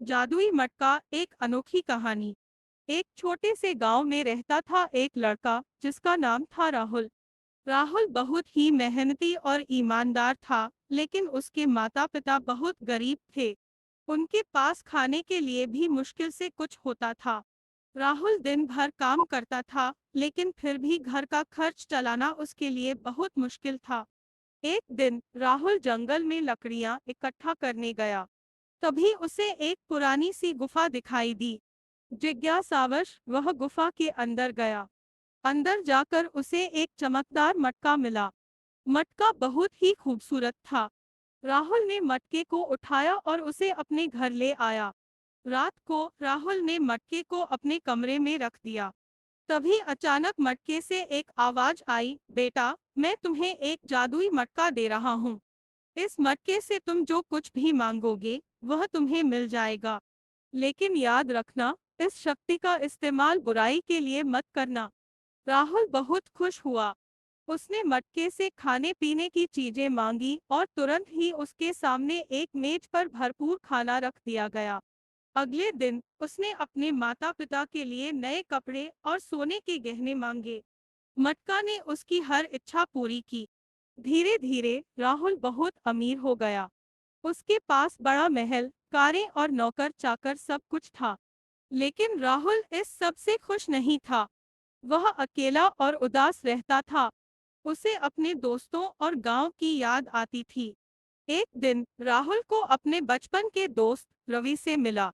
जादुई मटका एक अनोखी कहानी। एक छोटे से गांव में रहता था एक लड़का जिसका नाम था राहुल। राहुल बहुत ही मेहनती और ईमानदार था, लेकिन उसके माता पिता बहुत गरीब थे। उनके पास खाने के लिए भी मुश्किल से कुछ होता था। राहुल दिन भर काम करता था, लेकिन फिर भी घर का खर्च चलाना उसके लिए बहुत मुश्किल था। एक दिन राहुल जंगल में लकड़ियां इकट्ठा करने गया। तभी उसे एक पुरानी सी गुफा दिखाई दी। जिज्ञासावश वह गुफा के अंदर गया। अंदर जाकर उसे एक चमकदार मटका मिला। मटका बहुत ही खूबसूरत था। राहुल ने मटके को उठाया और उसे अपने घर ले आया। रात को राहुल ने मटके को अपने कमरे में रख दिया। तभी अचानक मटके से एक आवाज आई, बेटा, मैं तुम्हें एक जादुई मटका दे रहा हूँ। इस मटके से तुम जो कुछ भी मांगोगे वह तुम्हें मिल जाएगा। लेकिन याद रखना, इस शक्ति का इस्तेमाल बुराई के लिए मत करना। राहुल बहुत खुश हुआ। उसने मटके से खाने पीने की चीजें मांगी और तुरंत ही उसके सामने एक मेज पर भरपूर खाना रख दिया गया। अगले दिन उसने अपने माता पिता के लिए नए कपड़े और सोने के गहने मांगे। मटका ने उसकी हर इच्छा पूरी की। धीरे धीरे राहुल बहुत अमीर हो गया। उसके पास बड़ा महल, कारें और नौकर चाकर सब कुछ था। लेकिन राहुल इस सब से खुश नहीं था। वह अकेला और उदास रहता था। उसे अपने दोस्तों और गांव की याद आती थी। एक दिन राहुल को अपने बचपन के दोस्त रवि से मिला।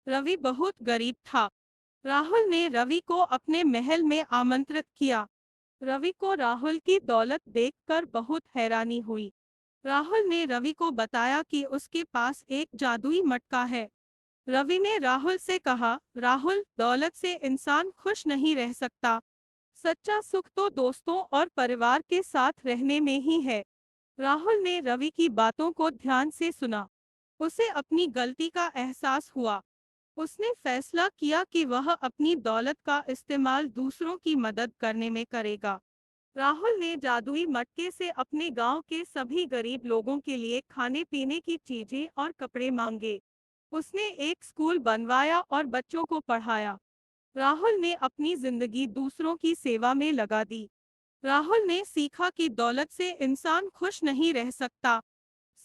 रवि बहुत गरीब था। राहुल ने रवि को अपने महल में आमंत्रित किया। रवि को राहुल की दौलत देखकर बहुत हैरानी हुई। राहुल ने रवि को बताया कि उसके पास एक जादुई मटका है। रवि ने राहुल से कहा, राहुल, दौलत से इंसान खुश नहीं रह सकता। सच्चा सुख तो दोस्तों और परिवार के साथ रहने में ही है। राहुल ने रवि की बातों को ध्यान से सुना। उसे अपनी गलती का एहसास हुआ। उसने फैसला किया कि वह अपनी दौलत का इस्तेमाल दूसरों की मदद करने में करेगा। राहुल ने जादुई मटके से अपने गांव के सभी गरीब लोगों के लिए खाने पीने की चीजें और कपड़े मांगे। उसने एक स्कूल बनवाया और बच्चों को पढ़ाया। राहुल ने अपनी जिंदगी दूसरों की सेवा में लगा दी। राहुल ने सीखा कि दौलत से इंसान खुश नहीं रह सकता।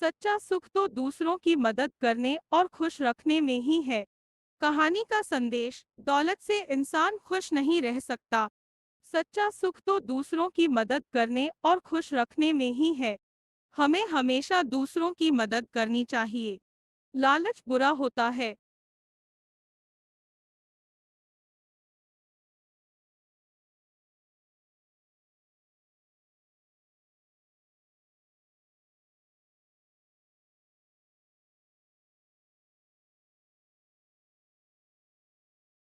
सच्चा सुख तो दूसरों की मदद करने और खुश रखने में ही है। कहानी का संदेश, दौलत से इंसान खुश नहीं रह सकता। सच्चा सुख तो दूसरों की मदद करने और खुश रखने में ही है। हमें हमेशा दूसरों की मदद करनी चाहिए। लालच बुरा होता है,